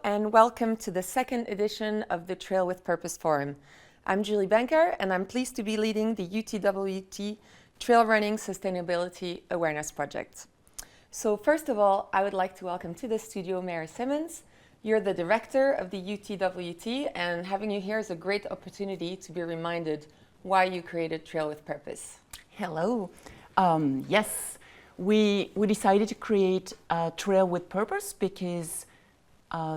and welcome to the second edition of the Trail with Purpose Forum. I'm Julie Banker, and I'm pleased to be leading the UTWT Trail Running Sustainability Awareness Project. So first of all, I would like to welcome to the studio Mayor Simmons. You're the director of the UTWT, and having you here is a great opportunity to be reminded why you created Trail with Purpose. Hello. Yes, we decided to create a Trail with Purpose because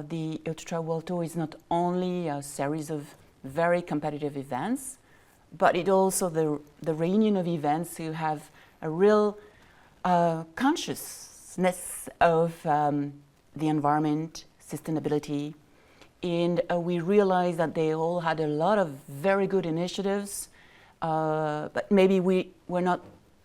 the Ultra Trail World Tour is not only a series of very competitive events, but it also the reunion of events who have a real consciousness of the environment, sustainability, and we realized that they all had a lot of very good initiatives, but maybe we were not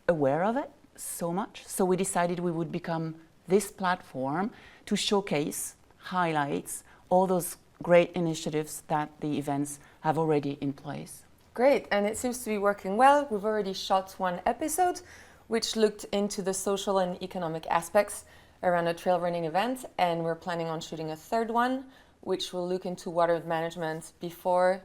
aware of it so much. So we decided we would become this platform to showcase, highlight all those great initiatives that the events have already in place. Great, and it seems to be working well. We've already shot one episode which looked into the social and economic aspects around a trail running event, and we're planning on shooting a third one which will look into water management before,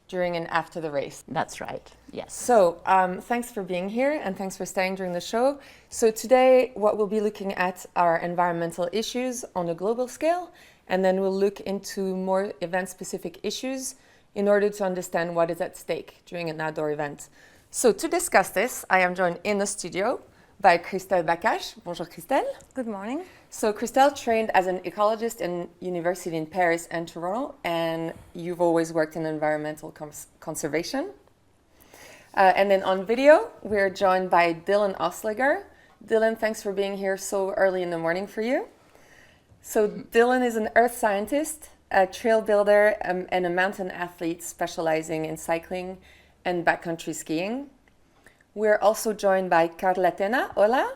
during and after the race. That's right, yes. So thanks for being here and thanks for staying during the show. So today what we'll be looking at are environmental issues on a global scale, and then we'll look into more event-specific issues in order to understand what is at stake during an outdoor event. So to discuss this, I am joined in the studio by Christelle Baccache. Bonjour Christelle. Good morning. So Christelle trained as an ecologist in university in Paris and Toronto, and you've always worked in environmental conservation. And then on video, we're joined by Dylan Osliger. Dylan, thanks for being here so early in the morning for you. So Dylan is an earth scientist, a trail builder, and a mountain athlete specializing in cycling and backcountry skiing. We're also joined by Carla Tena. Hola.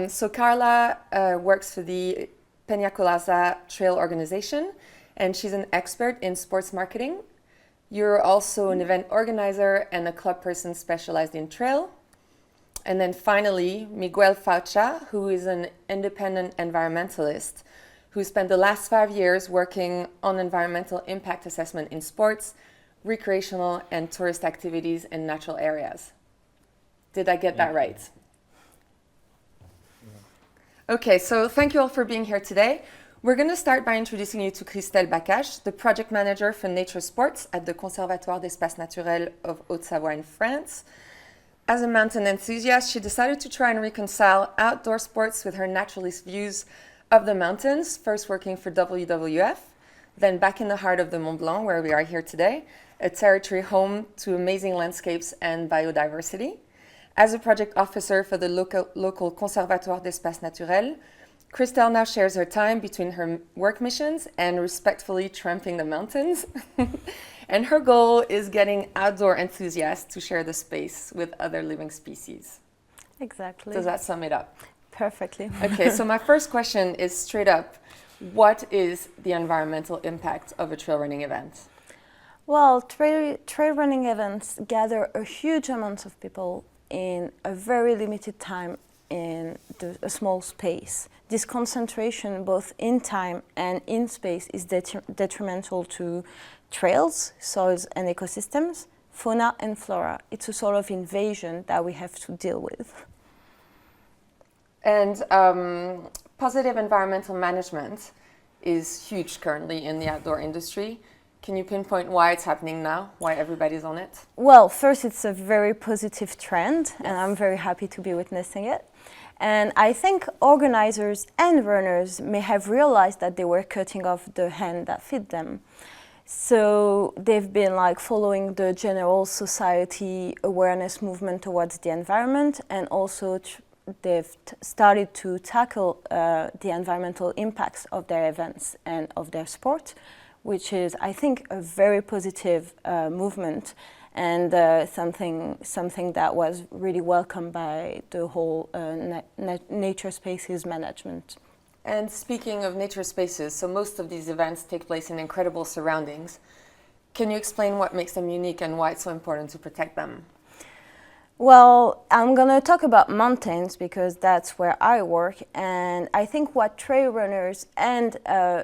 So Carla works for the Peña Colasa Trail Organization, and she's an expert in sports marketing. You're also an event organizer and a club person specialized in trail. And then finally, Miguel Faucha, who is an independent environmentalist who spent the last 5 years working on environmental impact assessment in sports, recreational and tourist activities in natural areas. Did I get that right? Okay, so thank you all for being here today. We're going to start by introducing you to Christelle Baccache, the project manager for nature sports at the Conservatoire d'Espaces Naturels of Haute-Savoie in France. As a mountain enthusiast, she decided to try and reconcile outdoor sports with her naturalist views of the mountains, first working for WWF, then back in the heart of the Mont Blanc, where we are here today, a territory home to amazing landscapes and biodiversity. As a project officer for the local Conservatoire d'Espaces Naturels, Christelle now shares her time between her work missions and respectfully tramping the mountains. And her goal is getting outdoor enthusiasts to share the space with other living species. Exactly. Does that sum it up? Perfectly. Okay, so my first question is straight up, what is the environmental impact of a trail running event? Well, trail running events gather a huge amount of people in a very limited time in a small space. This concentration, both in time and in space, is detrimental to trails, soils and ecosystems, fauna and flora. It's a sort of invasion that we have to deal with. And positive environmental management is huge currently in the outdoor industry. Can you pinpoint why it's happening now, why everybody's on it? Well, first, it's a very positive trend, Yes. and I'm very happy to be witnessing it. And I think organizers and runners may have realized that they were cutting off the hand that fed them. So they've been following the general society awareness movement towards the environment, and also they've started to tackle the environmental impacts of their events and of their sport, which is, I think, a very positive movement, and something that was really welcomed by the whole nature spaces management. And speaking of nature spaces, so most of these events take place in incredible surroundings. Can you explain what makes them unique and why it's so important to protect them? Well, I'm going to talk about mountains because that's where I work. And I think what trail runners and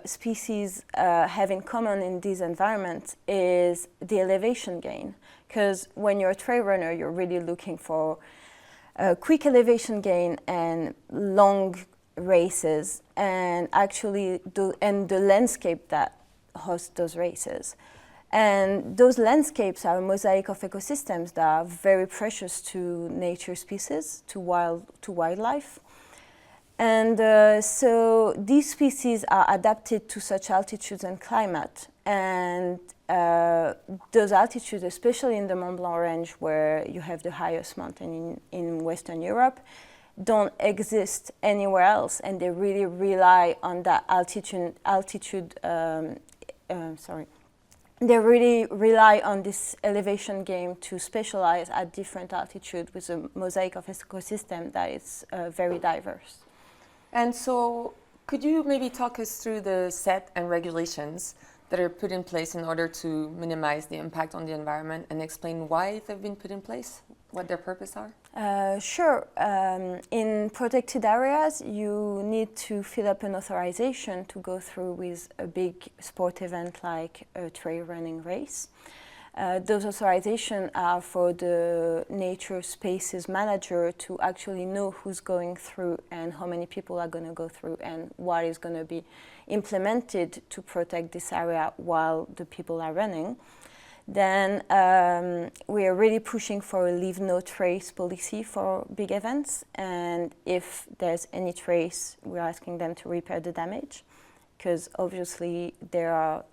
species have in common in these environments is the elevation gain. Because when you're a trail runner, you're really looking for a quick elevation gain and long races, and actually the landscape that hosts those races. And those landscapes are a mosaic of ecosystems that are very precious to nature species, to wildlife. And so these species are adapted to such altitudes and climate. And those altitudes, especially in the Mont Blanc range, where you have the highest mountain in Western Europe, don't exist anywhere else. And they really rely on that They really rely on this elevation game to specialize at different altitude with a mosaic of ecosystem that is very diverse. And so, could you maybe talk us through the set and regulations that are put in place in order to minimize the impact on the environment and explain why they've been put in place, what their purpose are? Sure. In protected areas, you need to fill up an authorization to go through with a big sport event like a trail running race. Those authorizations are for the nature spaces manager to actually know who's going through and how many people are going to go through and what is going to be implemented to protect this area while the people are running. Then we are really pushing for a leave no trace policy for big events, and if there's any trace, we're asking them to repair the damage, because obviously there are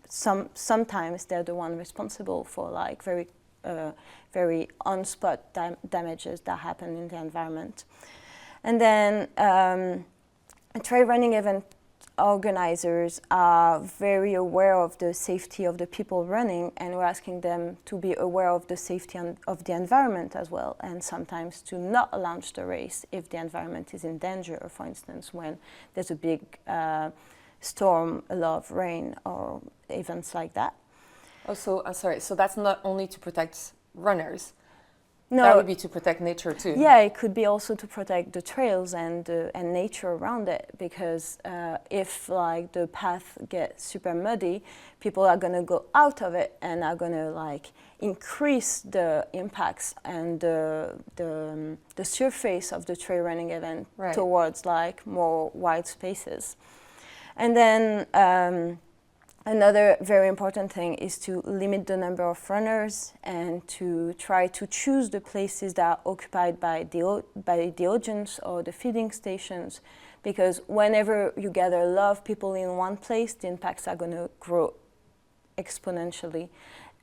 sometimes they're the one responsible for like very on-spot damages that happen in the environment. And then trail running event organizers are very aware of the safety of the people running, and we're asking them to be aware of the safety of the environment as well, and sometimes to not launch the race if the environment is in danger, or for instance when there's a big storm, a lot of rain, or events like that. Oh, so sorry. So that's not only to protect runners. No, that would be to protect nature too. Yeah, it could be also to protect the trails and nature around it, because if like the path gets super muddy, people are gonna go out of it and are gonna like increase the impacts and the surface of the trail running event towards like more wide spaces. And then another very important thing is to limit the number of runners and to try to choose the places that are occupied by the audience or the feeding stations, because whenever you gather a lot of people in one place, the impacts are going to grow exponentially,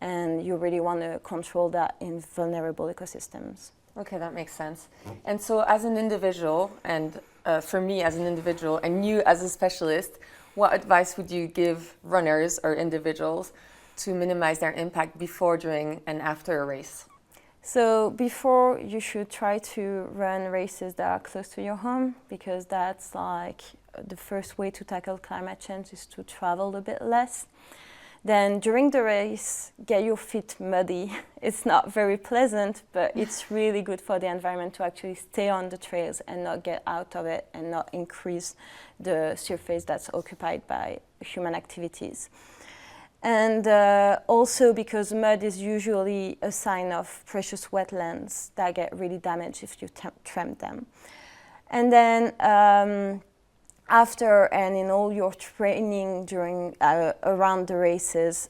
and you really want to control that in vulnerable ecosystems. Okay, that makes sense. And so as an individual, and for me as an individual, and you as a specialist, what advice would you give runners or individuals to minimize their impact before, during, and after a race? So before, you should try to run races that are close to your home, because that's like the first way to tackle climate change is to travel a bit less. Then during the race, get your feet muddy. It's not very pleasant, but it's really good for the environment to actually stay on the trails and not get out of it and not increase the surface that's occupied by human activities. And also because mud is usually a sign of precious wetlands that get really damaged if you tramp them. And then after and in all your training during around the races,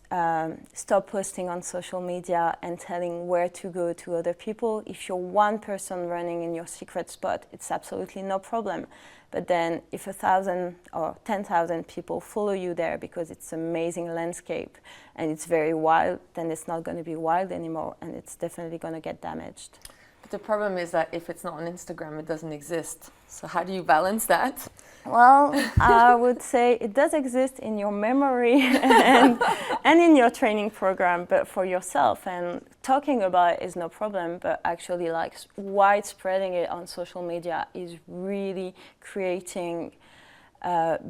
stop posting on social media and telling where to go to other people. If you're one person running in your secret spot, it's absolutely no problem. But then if 1,000 or 10,000 people follow you there because it's an amazing landscape and it's very wild, then it's not going to be wild anymore, and it's definitely going to get damaged. But the problem is that if it's not on Instagram, it doesn't exist. So how do you balance that? Well, I would say it does exist in your memory and in your training program, but for yourself. And talking about it is no problem, but actually like widespreading it on social media is really creating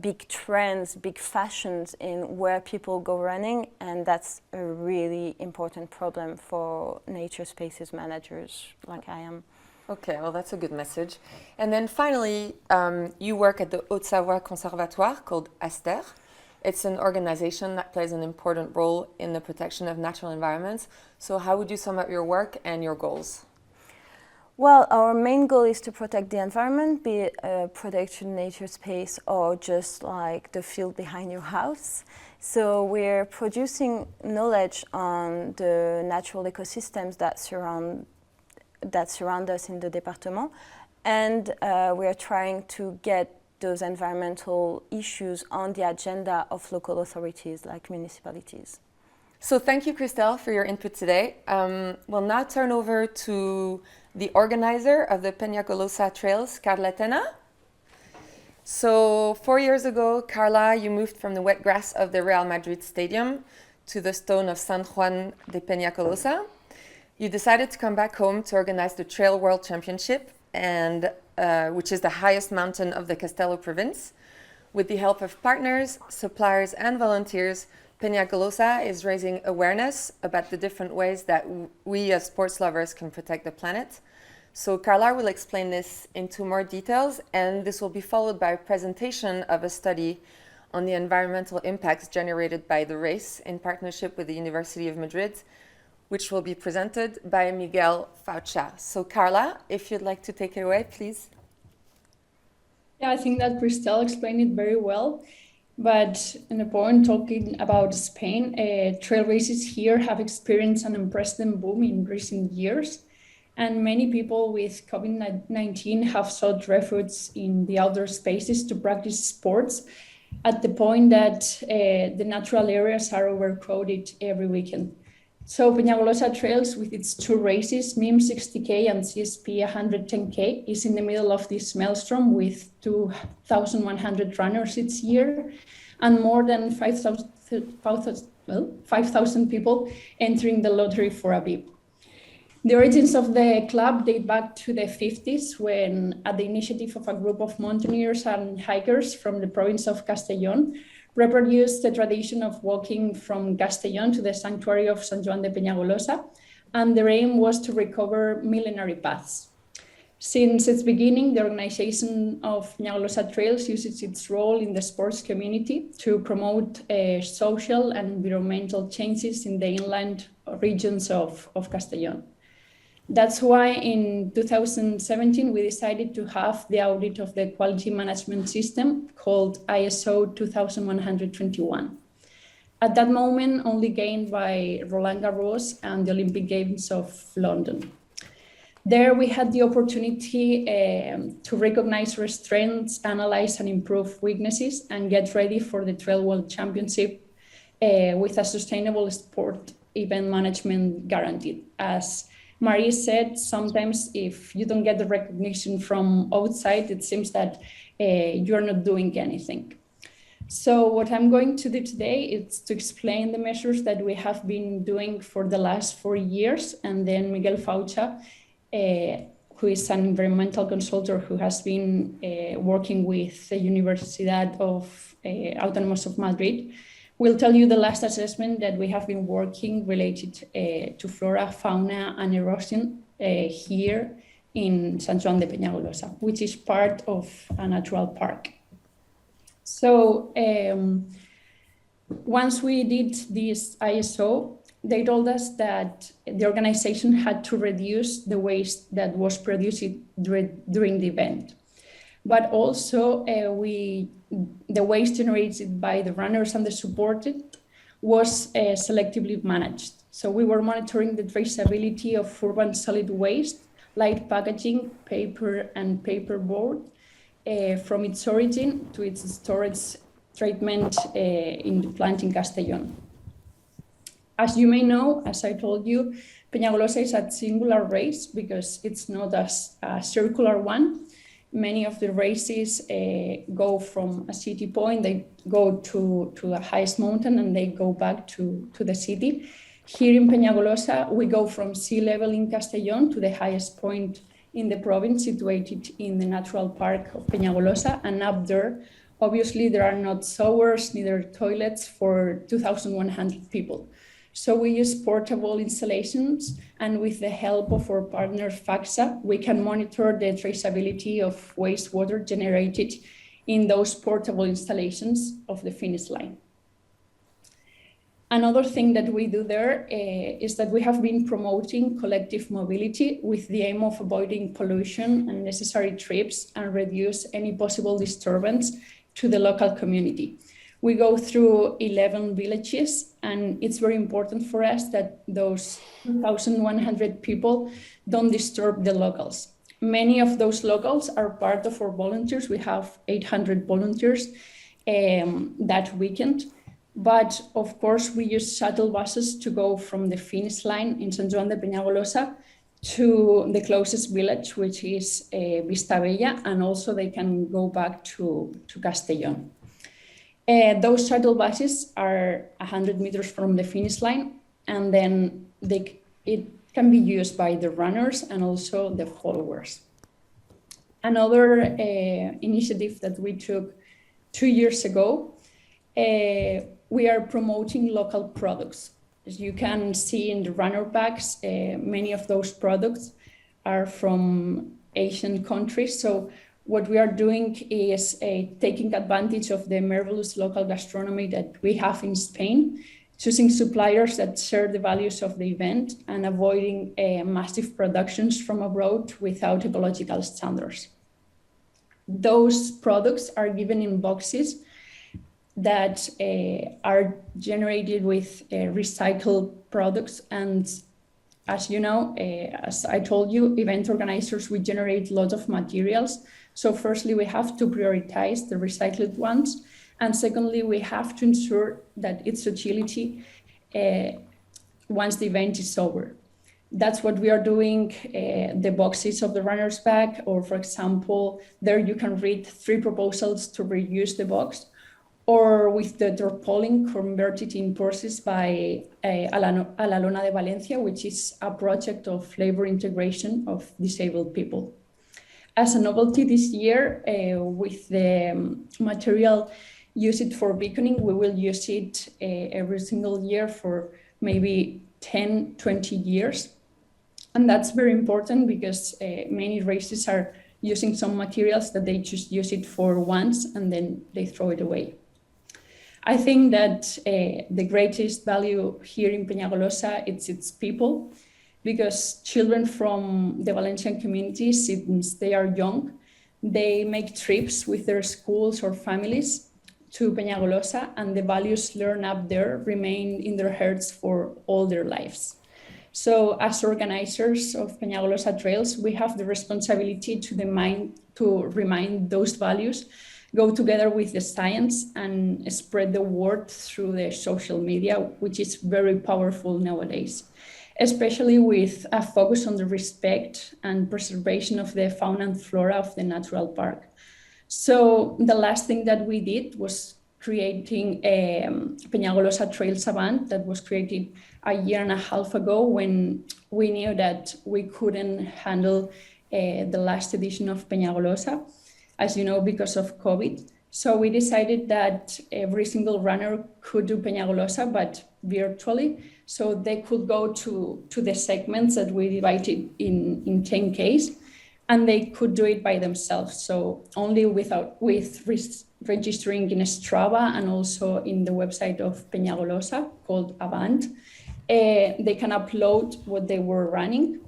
big trends, big fashions in where people go running, and that's a really important important problem for nature spaces managers like I am. Okay, well, that's a good message. And then finally, you work at the Haute-Savoie Conservatoire called ASTER. It's an organization that plays an important role in the protection of natural environments. So how would you sum up your work and your goals? Well, our main goal is to protect the environment, be it a protected nature space or just like the field behind your house. So we're producing knowledge on the natural ecosystems that surround us in the département, and we are trying to get those environmental issues on the agenda of local authorities like municipalities. So thank you, Christelle, for your input today. We'll now turn over to the organizer of the Peñagolosa Trails, Carla Tena. So 4 years ago, Carla, you moved from the wet grass of the Real Madrid Stadium to the stone of San Juan de Peñagolosa. You decided to come back home to organize the Trail World Championship, and which is the highest mountain of the Castello province. With the help of partners, suppliers, and volunteers, Peñagolosa is raising awareness about the different ways that we as sports lovers can protect the planet. So Carla will explain this into more details, and this will be followed by a presentation of a study on the environmental impacts generated by the race in partnership with the University of Madrid, which will be presented by Miguel Faucha. So Carla, if you'd like to take it away, please. Yeah, I think that Christelle explained it very well. But in the point talking about Spain, trail races here have experienced an unprecedented boom in recent years. And many people with COVID-19 have sought refuge in the outdoor spaces to practice sports at the point that the natural areas are overcrowded every weekend. So Peñagolosa Trails, with its two races, MIM 60K and CSP 110K, is in the middle of this maelstrom with 2,100 runners each year and more than 5,000 people entering the lottery for a VIP. The origins of the club date back to the 50s when, at the initiative of a group of mountaineers and hikers from the province of Castellón, reproduced the tradition of walking from Castellón to the sanctuary of San Juan de Peñagolosa, and their aim was to recover millenary paths. Since its beginning, the organization of Peñagolosa Trails uses its role in the sports community to promote social and environmental changes in the inland regions of Castellón. That's why in 2017, we decided to have the audit of the quality management system called ISO 2121. At that moment, only gained by Roland Garros and the Olympic Games of London. There we had the opportunity to recognize our strengths, analyze and improve weaknesses, and get ready for the Trail World Championship with a sustainable sport event management guaranteed. As Marie said, sometimes if you don't get the recognition from outside, it seems that you're not doing anything. So what I'm going to do today is to explain the measures that we have been doing for the last 4 years, and then Miguel Faucha, who is an environmental consultant who has been working with the Universidad of Autonomous of Madrid, will tell you the last assessment that we have been working related to flora, fauna, and erosion here in San Juan de Peñagolosa, which is part of a natural park. So once we did this ISO, they told us that the organization had to reduce the waste that was produced during the event. But also the waste generated by the runners and the supported was selectively managed. So we were monitoring the traceability of urban solid waste, light packaging, paper and paperboard, from its origin to its storage treatment in the plant in Castellón. As you may know, as I told you, Peñagolosa is a singular race because it's not a circular one. Many of the races go from a city point, they go to the highest mountain and they go back to the city. Here in Peñagolosa, we go from sea level in Castellón to the highest point in the province situated in the natural park of Peñagolosa, and up there, obviously there are not showers, neither toilets for 2,100 people. So we use portable installations, and with the help of our partner FACSA, we can monitor the traceability of wastewater generated in those portable installations of the finish line. Another thing that we do there is that we have been promoting collective mobility with the aim of avoiding pollution and unnecessary trips and reduce any possible disturbance to the local community. We go through 11 villages, and it's very important for us that those 2,100 people don't disturb the locals. Many of those locals are part of our volunteers. We have 800 volunteers that weekend. But of course, we use shuttle buses to go from the finish line in San Juan de Peñagolosa to the closest village, which is Vistabella, and also they can go back to Castellón. Those shuttle buses are 100 meters from the finish line, and then it can be used by the runners and also the followers. Another initiative that we took 2 years ago, we are promoting local products. As you can see in the runner bags, many of those products are from Asian countries. So what we are doing is taking advantage of the marvelous local gastronomy that we have in Spain, choosing suppliers that share the values of the event, and avoiding massive productions from abroad without ecological standards. Those products are given in boxes that are generated with recycled products. And as you know, as I told you, event organizers, we generate lots of materials. So firstly, we have to prioritize the recycled ones. And secondly, we have to ensure that its utility once the event is over. That's what we are doing, the boxes of the runner's bag, or for example, there you can read 3 proposals to reuse the box, or with the tarpaulin converted in purses by A la Lona de Valencia, which is a project of labor integration of disabled people. As a novelty this year, with the material used for beaconing, we will use it every single year for maybe 10, 20 years. And that's very important because many races are using some materials that they just use it for once and then they throw it away. I think that the greatest value here in Peñagolosa, it's its people, because children from the Valencian community, since they are young, they make trips with their schools or families to Peñagolosa, and the values learned up there remain in their hearts for all their lives. So as organizers of Peñagolosa Trails, we have the responsibility to remind those values, go together with the science, and spread the word through the social media, which is very powerful nowadays, especially with a focus on the respect and preservation of the fauna and flora of the natural park. So the last thing that we did was creating a Peñagolosa Trails event that was created a year and a half ago, when we knew that we couldn't handle the last edition of Peñagolosa, as you know, because of COVID. So we decided that every single runner could do Peñagolosa, but virtually. So they could go to the segments that we divided in 10Ks, and they could do it by themselves. So only with registering in Strava and also in the website of Peñagolosa called Avant, they can upload what they were running.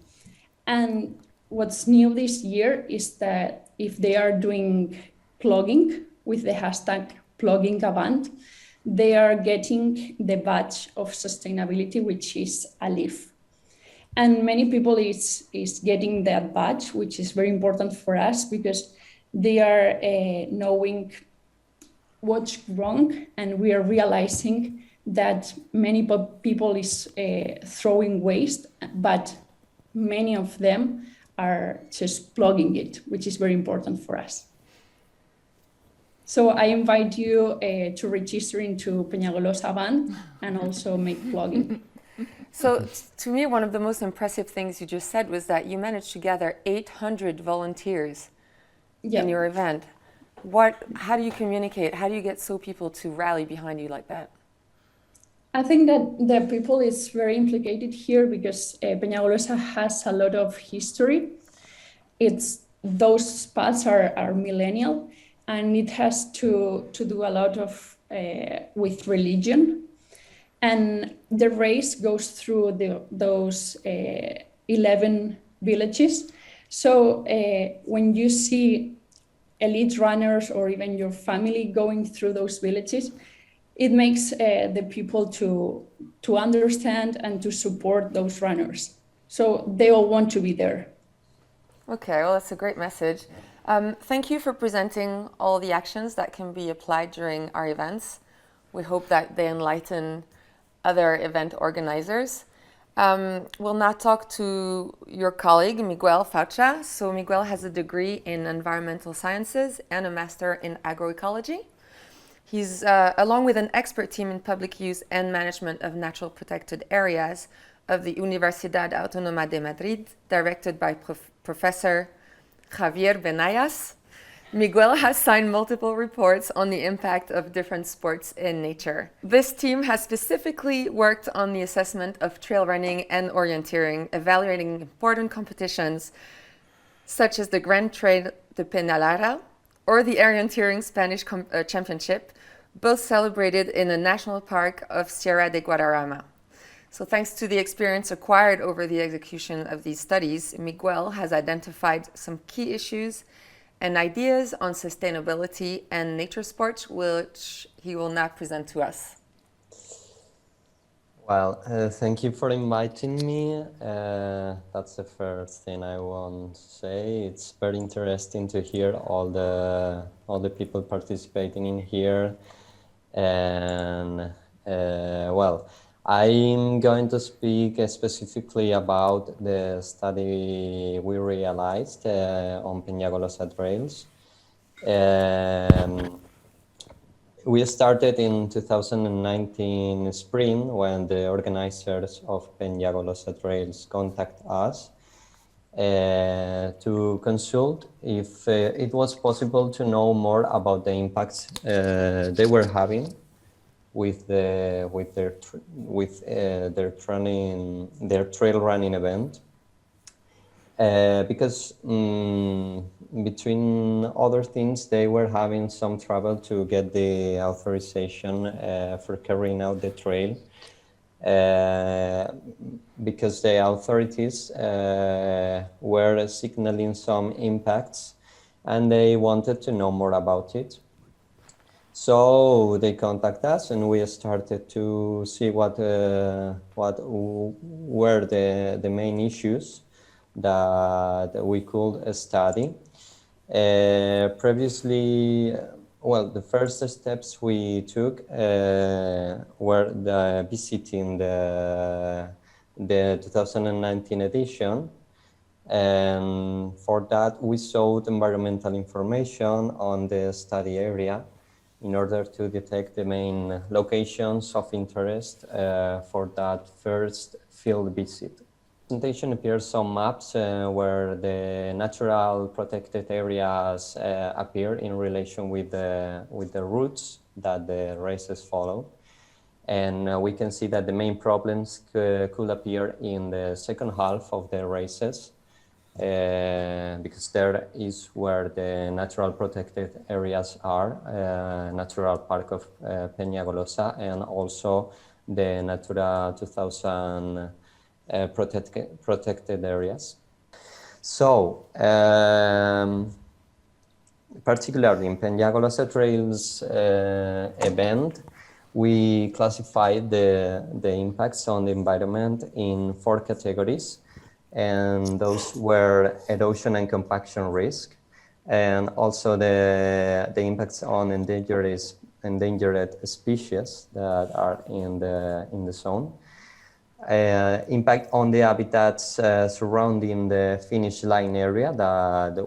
And what's new this year is that if they are doing plugging with the hashtag #pluggingavant, they are getting the badge of sustainability, which is a leaf. And many people is getting that badge, which is very important for us because they are knowing what's wrong, and we are realizing that many people is throwing waste, but many of them are just plugging it, which is very important for us. So I invite you to register into Peñagolosa Avant and also make plugging. So to me, one of the most impressive things you just said was that you managed to gather 800 volunteers in your event. How do you communicate? How do you get people to rally behind you like that? I think that the people is very implicated here because Peñagolosa has a lot of history. Those spots are millennial, and it has to do a lot of with religion. And the race goes through those 11 villages. So when you see elite runners or even your family going through those villages, it makes the people to understand and to support those runners. So they all want to be there. Okay, well, that's a great message. Thank you for presenting all the actions that can be applied during our events. We hope that they enlighten other event organizers. We'll now talk to your colleague, Miguel Faucha. So Miguel has a degree in environmental sciences and a master in agroecology. He's, along with an expert team in public use and management of natural protected areas of the Universidad Autónoma de Madrid, directed by Professor Javier Benayas. Miguel has signed multiple reports on the impact of different sports in nature. This team has specifically worked on the assessment of trail running and orienteering, evaluating important competitions such as the Grand Trail de Peñalara or the Orienteering Spanish Championship, both celebrated in the National Park of Sierra de Guadarrama. So thanks to the experience acquired over the execution of these studies, Miguel has identified some key issues and ideas on sustainability and nature sports, which he will now present to us. Well, thank you for inviting me. That's the first thing I want to say. It's very interesting to hear all the people participating in here. And well, I'm going to speak specifically about the study we realized on Peñagolosa trails. We started in 2019 spring when the organizers of Peñagolosa trails contact us to consult if it was possible to know more about the impacts they were having with their trail running event, because between other things they were having some trouble to get the authorization for carrying out the trail, because the authorities were signaling some impacts and they wanted to know more about it. So they contacted us and we started to see what were the main issues that we could study. Previously, well, the first steps we took were visiting the 2019 edition. And for that, we sought environmental information on the study area in order to detect the main locations of interest for that first field visit. In the presentation appears some maps where the natural protected areas appear in relation with the routes that the races follow. And we can see that the main problems could appear in the second half of the races, because there is where the natural protected areas are, Natural Park of Peñagolosa, and also the Natura 2000 protected areas. So, particularly in Peñagolosa Trails event, we classified the impacts on the environment in 4 categories. And those were erosion and compaction risk, and also the impacts on endangered species that are in the zone. Impact on the habitats surrounding the finish line area. The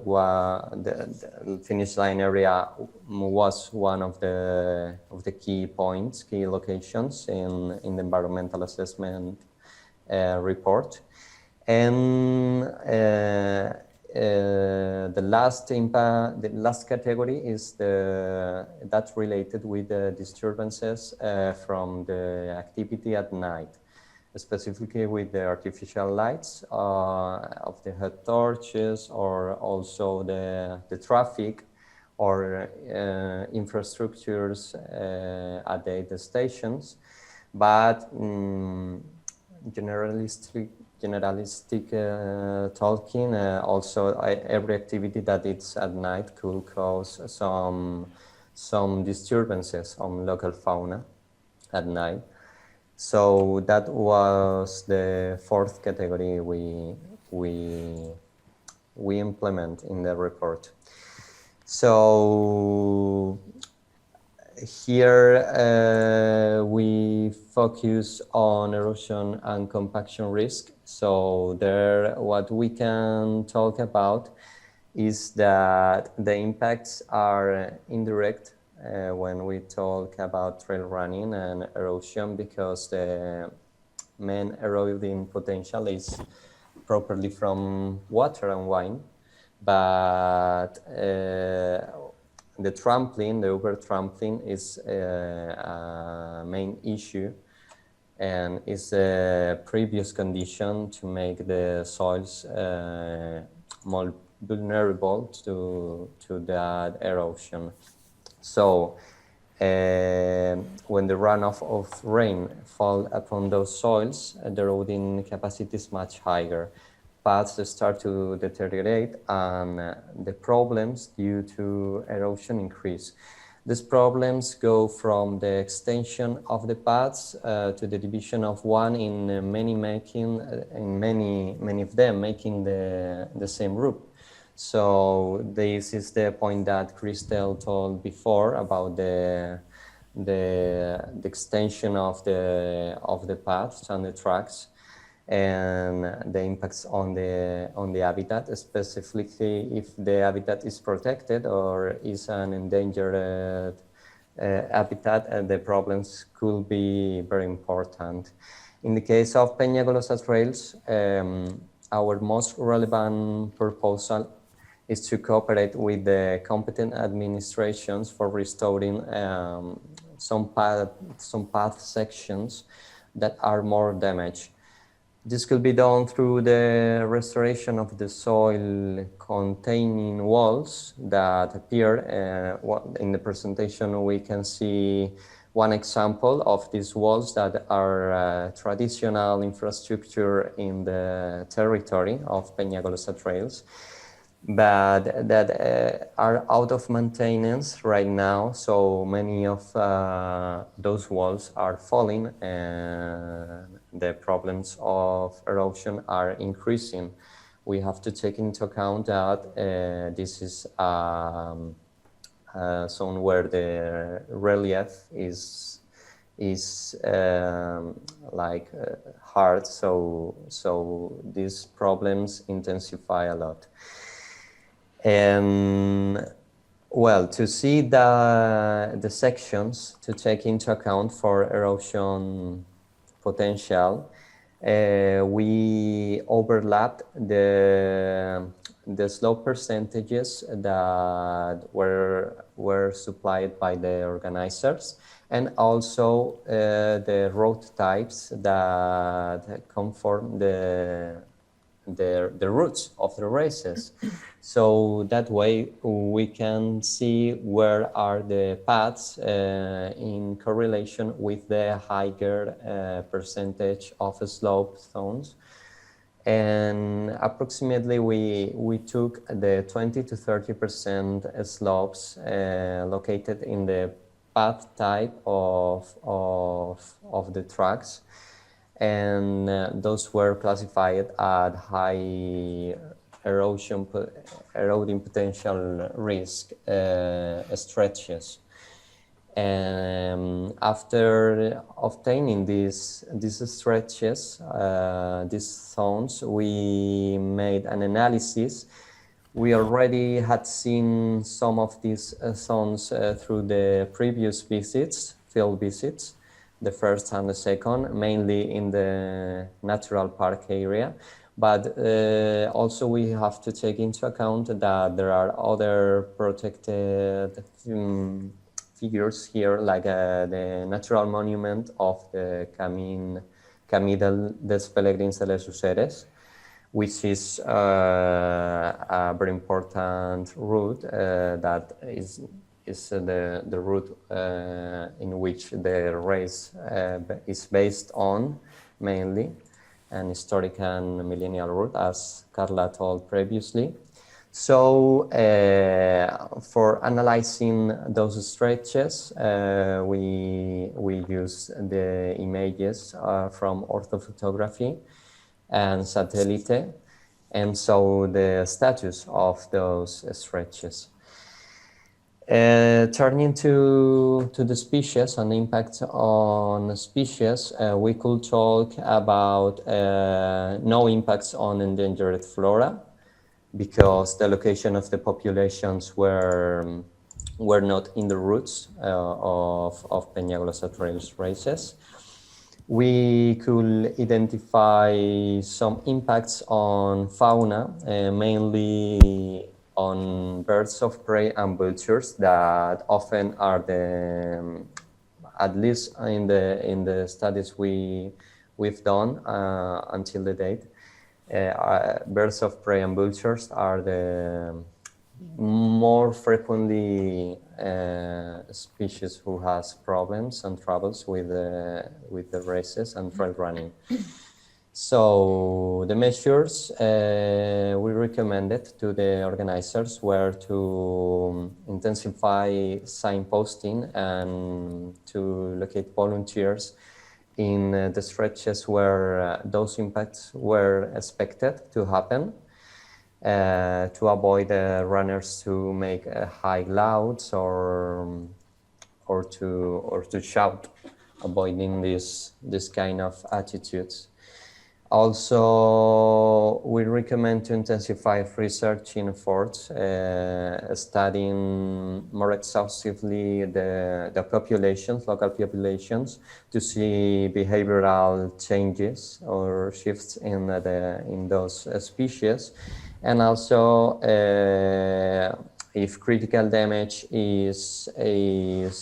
finish line area was one of the key points, key locations in the environmental assessment report. And the last category is that's related with the disturbances from the activity at night, specifically with the artificial lights of the head torches, or also the traffic or infrastructures at the stations. But generalistic talking, also every activity that it's at night could cause some disturbances on local fauna at night. So that was the fourth category we implement in the report. So here we focus on erosion and compaction risk. So there, what we can talk about is that the impacts are indirect when we talk about trail running and erosion, because the main eroding potential is properly from water and wine, but the trampling, the over-trampling, is a main issue, and is a previous condition to make the soils more vulnerable to that erosion. So when the runoff of rain fall upon those soils, the eroding capacity is much higher. Paths start to deteriorate, and the problems due to erosion increase. These problems go from the extension of the paths to the division of one in many of them making the same route. So this is the point that Christel told before about the extension of the paths and the tracks, and the impacts on the habitat, specifically if the habitat is protected or is an endangered habitat, and the problems could be very important. In the case of Peñagolosa trails, our most relevant proposal is to cooperate with the competent administrations for restoring some path sections that are more damaged. This could be done through the restoration of the soil containing walls that appear. In the presentation we can see one example of these walls that are traditional infrastructure in the territory of Peñagolosa trails, but that are out of maintenance right now. So many of those walls are falling, and the problems of erosion are increasing. We have to take into account that this is a zone where the relief is hard, so these problems intensify a lot. Well, to see the sections to take into account for erosion potential, we overlapped the slope percentages that were supplied by the organizers, and also the road types that conform the routes of the races. So that way we can see where are the paths in correlation with the higher percentage of slope zones. And approximately we took the 20 to 30% slopes located in the path type of the tracks, and those were classified at high eroding potential risk stretches. And after obtaining these stretches, these zones, we made an analysis. We already had seen some of these zones through the previous field visits, the first and the second, mainly in the natural park area. But also we have to take into account that there are other protected figures here, like the natural monument of the Camí dels Pelegrins de les Useres, which is a very important route that is the route in which the race is based on mainly, an historic and millennial route, as Carla told previously. So for analyzing those stretches, we use the images from orthophotography and satellite, and so the status of those stretches. Turning to the species and impact on species, we could talk about no impacts on endangered flora, because the location of the populations were not in the roots of Peñagolosa trails races. We could identify some impacts on fauna, mainly on birds of prey and vultures, that often are the, at least in the studies we've done until the date, birds of prey and vultures are the more frequently species who has problems and troubles with the races and trail running. So the measures we recommended to the organizers were to intensify signposting and to locate volunteers in the stretches where those impacts were expected to happen, to avoid runners to make high louds or to shout, avoiding this kind of attitudes. Also, we recommend to intensify research efforts, studying more exhaustively the populations, local populations, to see behavioral changes or shifts in those species, and also if critical damage is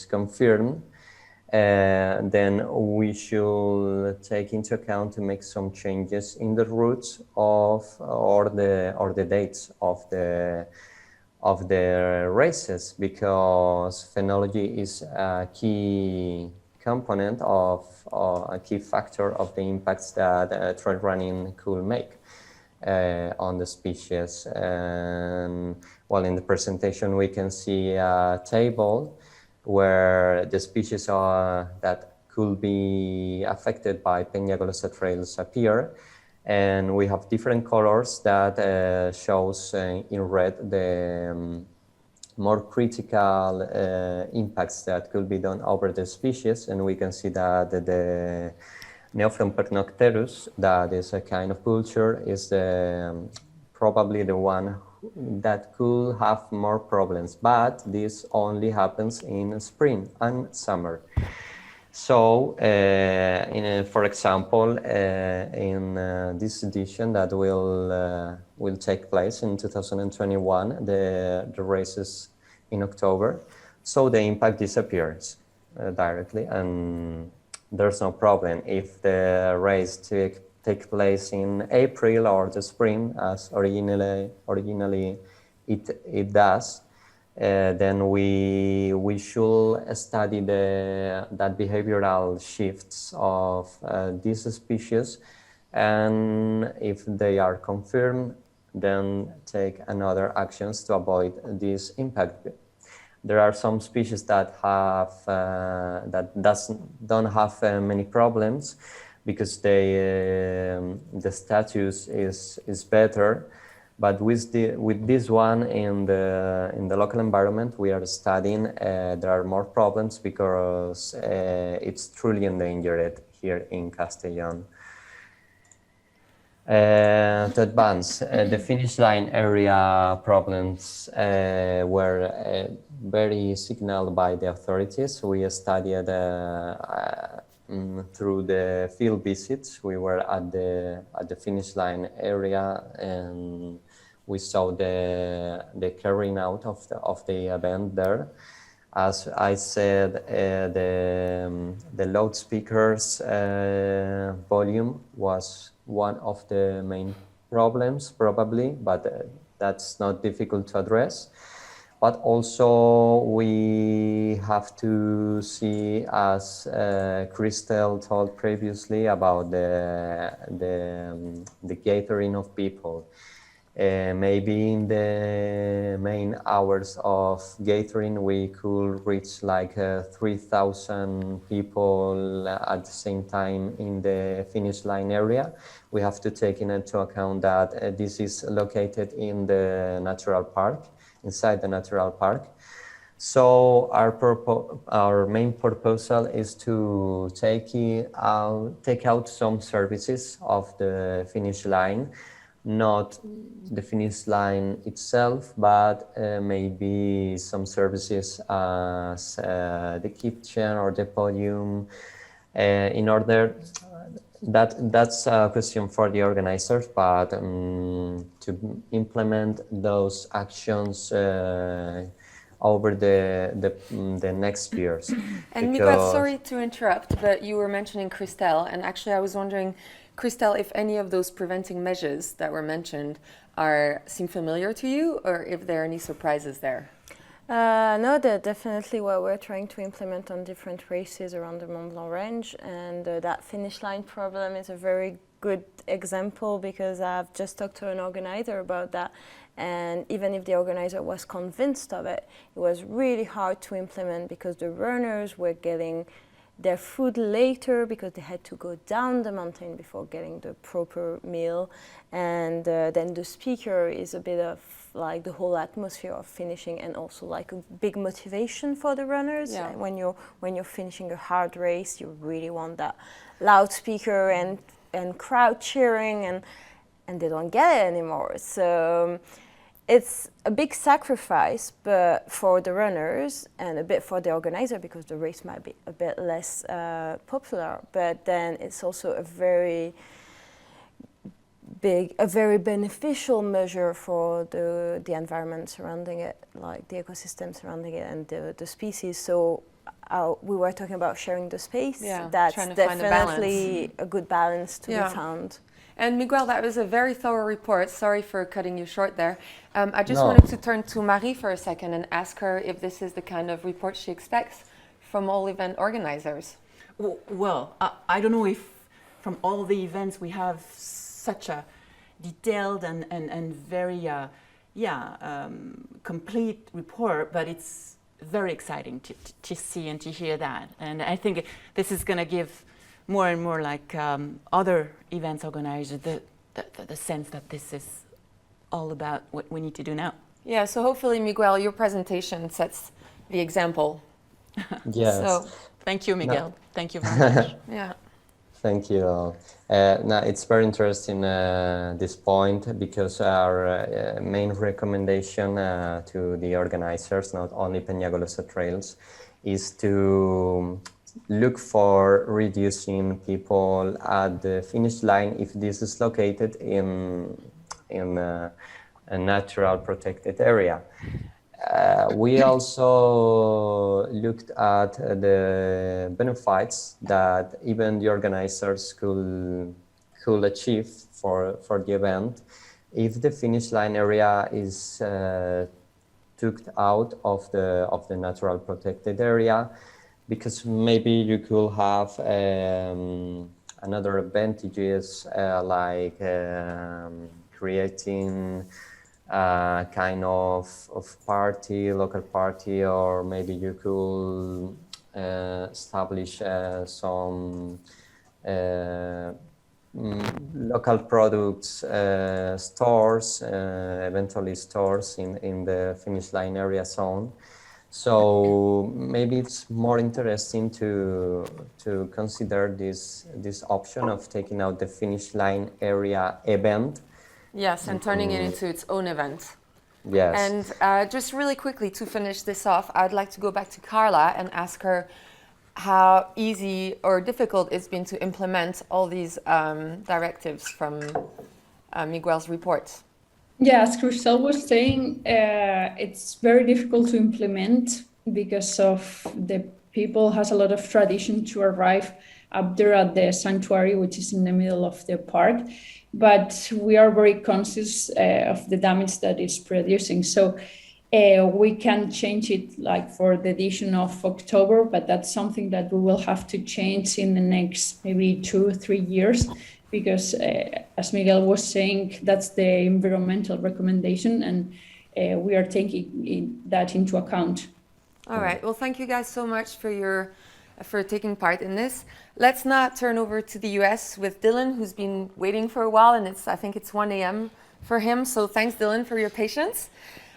confirmed, then we should take into account to make some changes in the routes or the dates of the races, because phenology is a key component of a key factor of the impacts that trail running could make on the species. And well, in the presentation we can see a table where the species that could be affected by Peñagolosa trails appear, and we have different colors that shows in red the more critical impacts that could be done over the species, and we can see that the Neophron pernocterus, that is a kind of vulture, is probably the one that could have more problems, but this only happens in spring and summer. So, for example, in this edition that will take place in 2021, the races in October, so the impact disappears directly, and there's no problem if the race take place in April or the spring, as originally it does. Then we should study that behavioral shifts of these species, and if they are confirmed, then take another actions to avoid this impact. There are some species that don't have many problems, because the status is better, but with this one in the local environment we are studying, there are more problems because it's truly endangered here in Castellón. To advance, the finish line area problems were very signaled by the authorities. We studied through the field visits. We were at the finish line area, and we saw the carrying out of the event there. As I said, the loudspeakers volume was one of the main problems, probably, but that's not difficult to address. But also we have to see, as Christelle told previously, about the gathering of people. Maybe in the main hours of gathering, we could reach like 3,000 people at the same time in the finish line area. We have to take into account that this is located in the natural park, inside the natural park. So our main proposal is to take out some services of the finish line, not the finish line itself, but maybe some services as the kitchen or the podium, in order that's a question for the organizers, but to implement those actions over the next years. And Miguel, sorry to interrupt, but you were mentioning Christelle, and actually I was wondering, Christelle, if any of those preventing measures that were mentioned seem familiar to you, or if there are any surprises there? No, they're definitely what we're trying to implement on different races around the Mont Blanc range, and that finish line problem is a very good example, because I've just talked to an organizer about that, and even if the organizer was convinced of it, it was really hard to implement because the runners were getting their food later because they had to go down the mountain before getting the proper meal, and then the speaker is a bit of like the whole atmosphere of finishing, and also like a big motivation for the runners. Yeah. When you're finishing a hard race, you really want that loudspeaker and crowd cheering, and they don't get it anymore. So it's a big sacrifice, but for the runners and a bit for the organizer, because the race might be a bit less popular. But then it's also a very beneficial measure for the environment surrounding it, like the ecosystem surrounding it and the species. So we were talking about sharing the space. Yeah, that's trying to find a balance. definitely a good balance to Yeah. be found. And Miguel, that was a very thorough report. Sorry for cutting you short there. I just No. wanted to turn to Marie for a second and ask her if this is the kind of report she expects from all event organizers. Well, I don't know if from all the events we have such a detailed and very complete report, but it's very exciting to see and to hear that. And I think this is going to give more and more like other events organizers the sense that this is all about what we need to do now. Yeah, so hopefully, Miguel, your presentation sets the example. Yes. So, Thank you, Miguel. No. Thank you very much. yeah. Thank you. Now it's very interesting this point, because our main recommendation to the organizers, not only Peñagolosa Trails, is to look for reducing people at the finish line if this is located in a natural protected area. We also looked at the benefits that even the organizers could achieve for the event if the finish line area is took out of the natural protected area, because maybe you could have another advantages like creating a kind of local party, or maybe you could establish some local products stores, eventually stores in the finish line area zone. So maybe it's more interesting to consider this option of taking out the finish line area event. Yes, and turning it into its own event. Yes. And just really quickly to finish this off, I'd like to go back to Carla and ask her, how easy or difficult it's been to implement all these directives from Miguel's report. Yeah, as Chriselle was saying, it's very difficult to implement because of the people has a lot of tradition to arrive up there at the sanctuary, which is in the middle of the park. But we are very conscious of the damage that it's producing. So we can change it like for the edition of October, but that's something that we will have to change in the next maybe 2 or 3 years, because as Miguel was saying, that's the environmental recommendation, and we are taking that into account. All right. Well, thank you guys so much for taking part in this. Let's now turn over to the US with Dylan, who's been waiting for a while, and I think it's 1 a.m. for him. So thanks, Dylan, for your patience.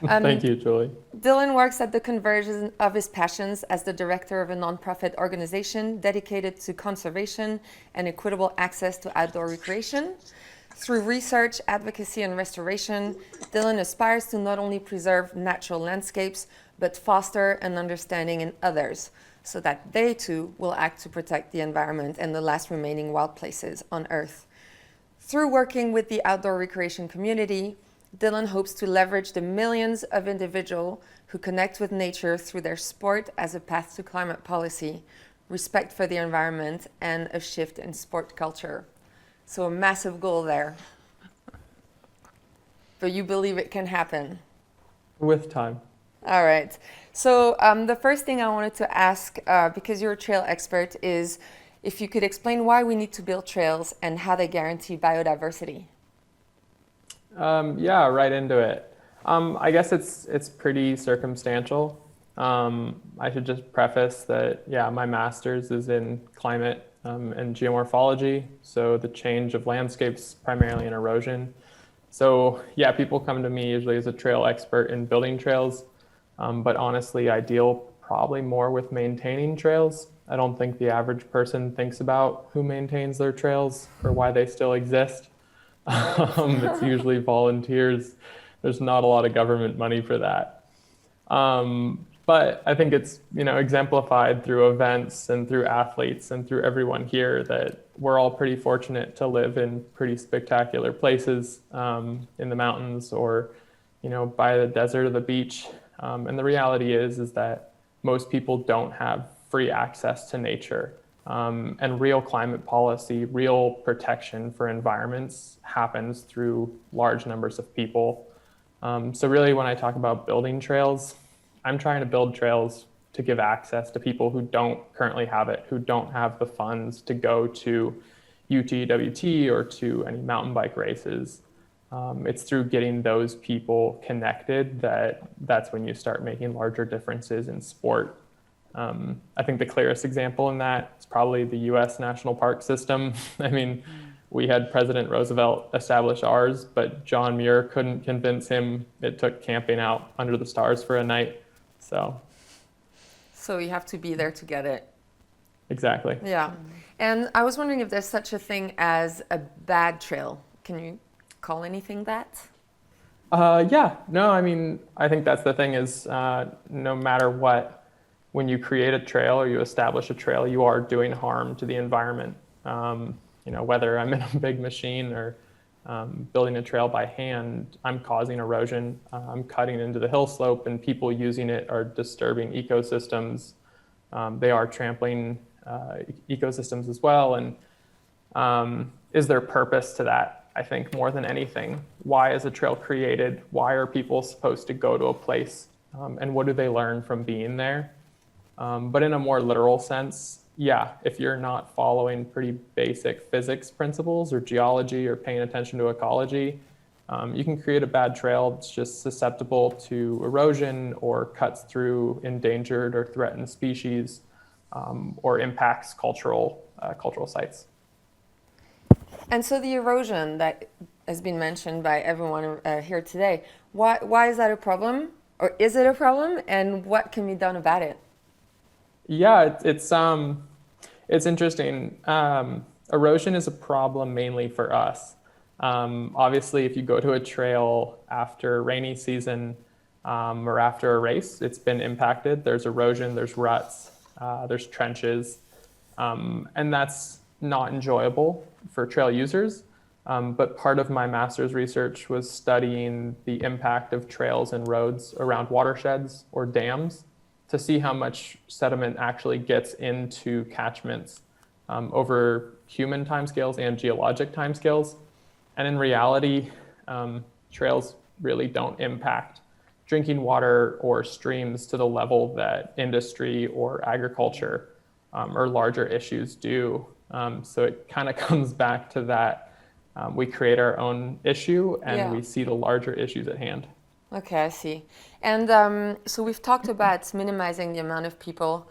Thank you, Julie. Dylan works at the convergence of his passions as the director of a nonprofit organization dedicated to conservation and equitable access to outdoor recreation. Through research, advocacy, and restoration, Dylan aspires to not only preserve natural landscapes, but foster an understanding in others, so that they too will act to protect the environment and the last remaining wild places on Earth. Through working with the outdoor recreation community, Dylan hopes to leverage the millions of individuals who connect with nature through their sport as a path to climate policy, respect for the environment, and a shift in sport culture. So a massive goal there. But you believe it can happen? With time. All right. So the first thing I wanted to ask, because you're a trail expert, is if you could explain why we need to build trails and how they guarantee biodiversity. Yeah, right into it. I guess it's pretty circumstantial. I should just preface that, yeah, my master's is in climate and geomorphology, so the change of landscapes primarily in erosion. So yeah, people come to me usually as a trail expert in building trails, but honestly, I deal probably more with maintaining trails. I don't think the average person thinks about who maintains their trails or why they still exist. It's usually volunteers. There's not a lot of government money for that. But I think it's, exemplified through events and through athletes and through everyone here that we're all pretty fortunate to live in pretty spectacular places, in the mountains or, by the desert or the beach. And the reality is that most people don't have free access to nature. And real climate policy, real protection for environments happens through large numbers of people. So really, when I talk about building trails, I'm trying to build trails to give access to people who don't currently have it, who don't have the funds to go to UTWT or to any mountain bike races. It's through getting those people connected that's when you start making larger differences in sport. I think the clearest example in that is probably the US National Park System. I mean, we had President Roosevelt establish ours, but John Muir couldn't convince him. It took camping out under the stars for a night. So you have to be there to get it. Exactly. Yeah. And I was wondering if there's such a thing as a bad trail. Can you call anything that? Yeah. No, I mean, I think that's the thing is no matter what, when you create a trail or you establish a trail, you are doing harm to the environment. Whether I'm in a big machine or building a trail by hand, I'm causing erosion. I'm cutting into the hill slope, and people using it are disturbing ecosystems. They are trampling ecosystems as well. And is there purpose to that? I think more than anything. Why is a trail created? Why are people supposed to go to a place? And what do they learn from being there? But in a more literal sense, yeah, if you're not following pretty basic physics principles or geology or paying attention to ecology, you can create a bad trail that's just susceptible to erosion or cuts through endangered or threatened species, or impacts cultural sites. And so the erosion that has been mentioned by everyone here today, why is that a problem? Or is it a problem? And what can be done about it? Yeah, it's interesting. Erosion is a problem mainly for us. Obviously, if you go to a trail after rainy season or after a race, it's been impacted. There's erosion, there's ruts. there's trenches, and that's not enjoyable for trail users. But part of my master's research was studying the impact of trails and roads around watersheds or dams to see how much sediment actually gets into catchments over human timescales and geologic timescales. And in reality, trails really don't impact drinking water or streams to the level that industry or agriculture or larger issues do. So it kind of comes back to that. We create our own issue and we see the larger issues at hand. Okay, I see. And so we've talked about minimizing the amount of people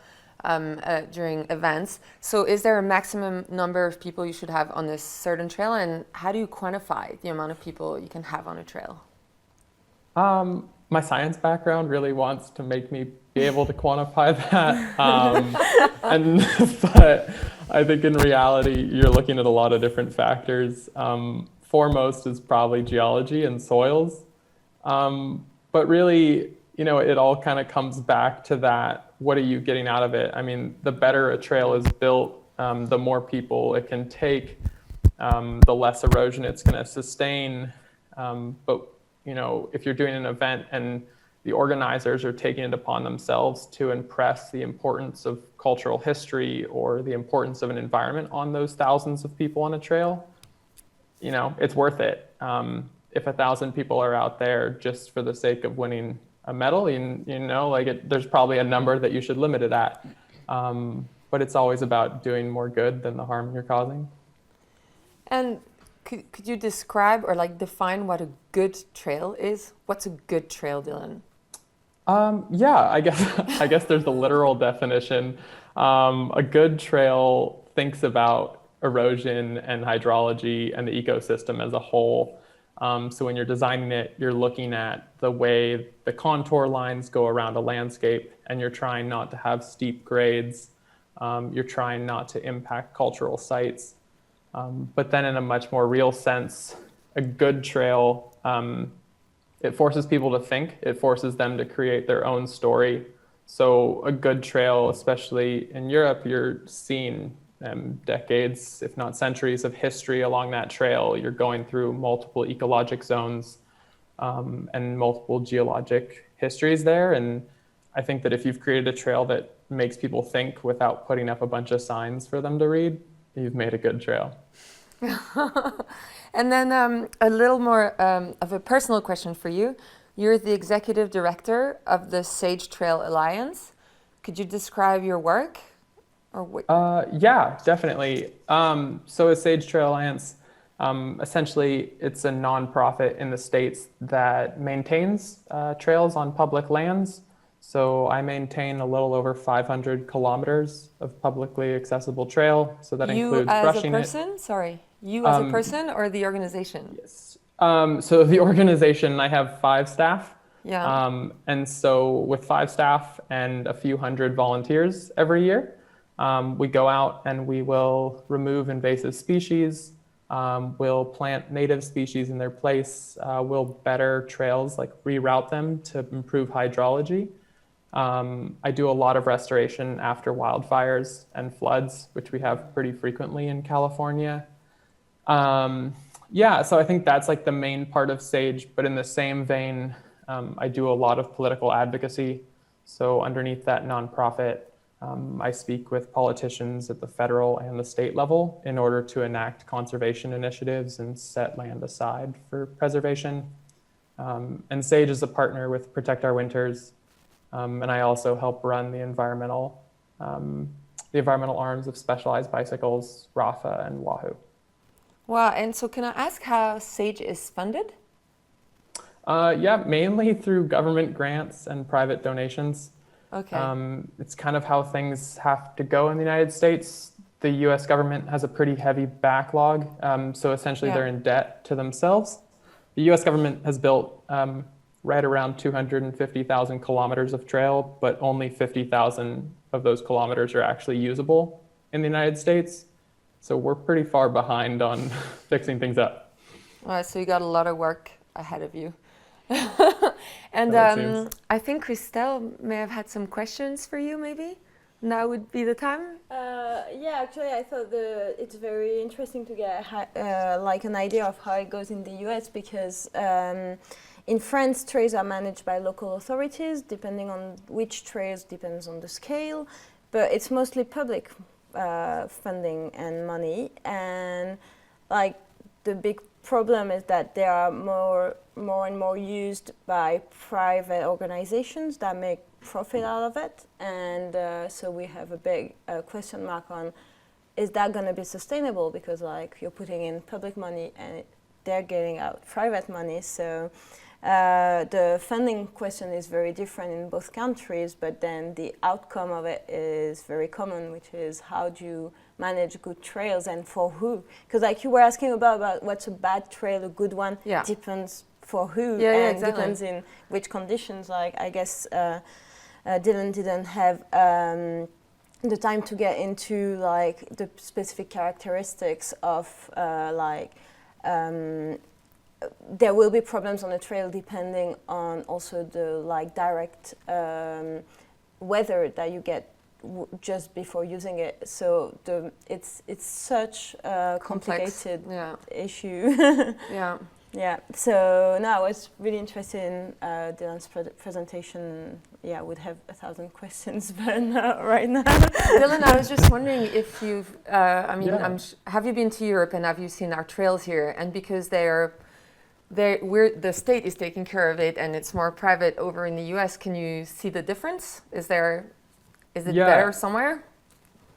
during events. So is there a maximum number of people you should have on a certain trail, and how do you quantify the amount of people you can have on a trail? My science background really wants to make me be able to quantify that. But I think in reality, you're looking at a lot of different factors. Foremost is probably geology and soils. But really, it all kind of comes back to that. What are you getting out of it? I mean, the better a trail is built, the more people it can take, the less erosion it's going to sustain. But if you're doing an event and the organizers are taking it upon themselves to impress the importance of cultural history or the importance of an environment on those thousands of people on a trail, it's worth it. If 1,000 people are out there just for the sake of winning a medal, there's probably a number that you should limit it at. But it's always about doing more good than the harm you're causing. And could you describe or define what a good trail is? What's a good trail, Dylan? I guess there's the literal definition. A good trail thinks about erosion and hydrology and the ecosystem as a whole. So when you're designing it, you're looking at the way the contour lines go around a landscape, and you're trying not to have steep grades. You're trying not to impact cultural sites. But then in a much more real sense, a good trail, it forces people to think. It forces them to create their own story. So a good trail, especially in Europe, you're seeing decades, if not centuries, of history along that trail. You're going through multiple ecologic zones and multiple geologic histories there. And I think that if you've created a trail that makes people think without putting up a bunch of signs for them to read, you've made a good trail. And then a little more of a personal question for you. You're the executive director of the Sage Trail Alliance. Could you describe your work? Yeah, definitely. So a Sage Trail Alliance, essentially it's a nonprofit in the States that maintains trails on public lands. So I maintain a little over 500 kilometers of publicly accessible trail. So that includes brushing it. You as a person? Sorry. You as a person or the organization? Yes. So the organization, I have 5 staff. Yeah. And so with 5 staff and a few hundred volunteers every year, we go out and we will remove invasive species. We'll plant native species in their place. We'll better trails, reroute them to improve hydrology. I do a lot of restoration after wildfires and floods, which we have pretty frequently in California. So I think that's the main part of Sage, but in the same vein, I do a lot of political advocacy. So underneath that nonprofit, I speak with politicians at the federal and the state level in order to enact conservation initiatives and set land aside for preservation. And Sage is a partner with Protect Our Winters. And I also help run the environmental arms of Specialized Bicycles, Rafa, and Wahoo. Wow, and so can I ask how Sage is funded? Mainly through government grants and private donations. Okay. It's kind of how things have to go in the United States. The US government has a pretty heavy backlog, so essentially they're in debt to themselves. The US government has built right around 250,000 kilometers of trail, but only 50,000 of those kilometers are actually usable in the United States. So we're pretty far behind on fixing things up. All right, so you got a lot of work ahead of you. And I think Christelle may have had some questions for you, maybe? now would be the time? Yeah, actually, I thought it's very interesting to get like an idea of how it goes in the US because in France, trails are managed by local authorities. Depending on which trails, depends on the scale, but it's mostly public funding and money. And like the big problem is that they are more and more used by private organizations that make profit out of it, and so we have a big question mark on is that going to be sustainable, because like you're putting in public money and they're getting out private money. So the funding question is very different in both countries, but then the outcome of it is very common, which is how do you manage good trails and for who? Because like you were asking about what's a bad trail, a good one, depends for who, and exactly. Depends in which conditions. Like I guess Dylan didn't have the time to get into like the specific characteristics of there will be problems on a trail depending on also the like direct weather that you get just before using it. So it's such a complicated issue. Yeah. So no, I was really interested in Dylan's presentation. Yeah, I would have 1,000 questions, but not right now. Dylan, I was just wondering if you've, have you been to Europe and have you seen our trails here? And because the state is taking care of it and it's more private over in the US, can you see the difference? Is it better somewhere?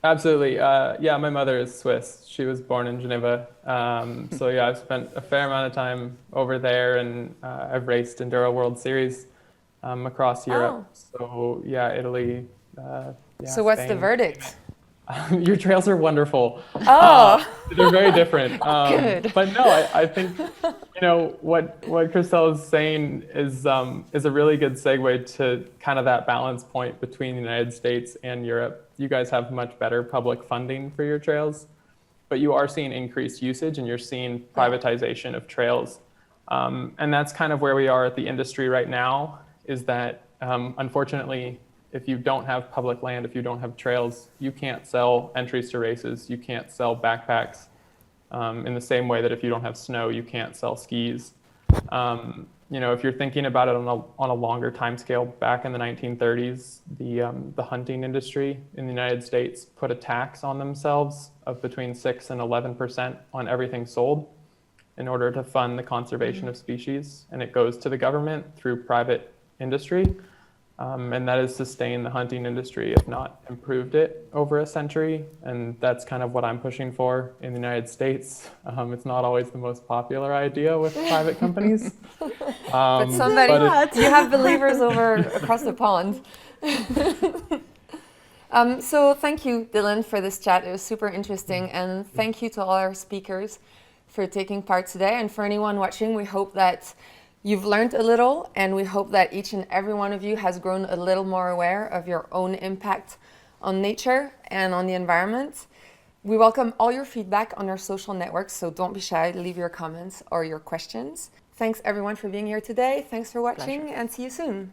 Absolutely. My mother is Swiss. She was born in Geneva. So yeah, I've spent a fair amount of time over there, and I've raced Enduro World Series across Europe. So yeah, Italy. So what's the verdict? Your trails are wonderful. They're very different. Good. But no, I think what Christelle is saying is a really good segue to kind of that balance point between the United States and Europe. You guys have much better public funding for your trails, but you are seeing increased usage and you're seeing privatization of trails. And that's kind of where we are at the industry right now, is that unfortunately, if you don't have public land, if you don't have trails, you can't sell entries to races, you can't sell backpacks. In the same way that if you don't have snow, you can't sell skis. If you're thinking about it on a longer time scale, back in the 1930s, the hunting industry in the United States put a tax on themselves of between 6 and 11% on everything sold in order to fund the conservation of species. And it goes to the government through private industry. And that has sustained the hunting industry, if not improved it over a century. And that's kind of what I'm pushing for in the United States. It's not always the most popular idea with private companies. But you have believers across the pond. So thank you, Dylan, for this chat. It was super interesting. And thank you to all our speakers for taking part today. And for anyone watching, we hope that you've learned a little, and we hope that each and every one of you has grown a little more aware of your own impact on nature and on the environment. We welcome all your feedback on our social networks, so don't be shy, leave your comments or your questions. Thanks everyone for being here today. Thanks for watching, and see you soon.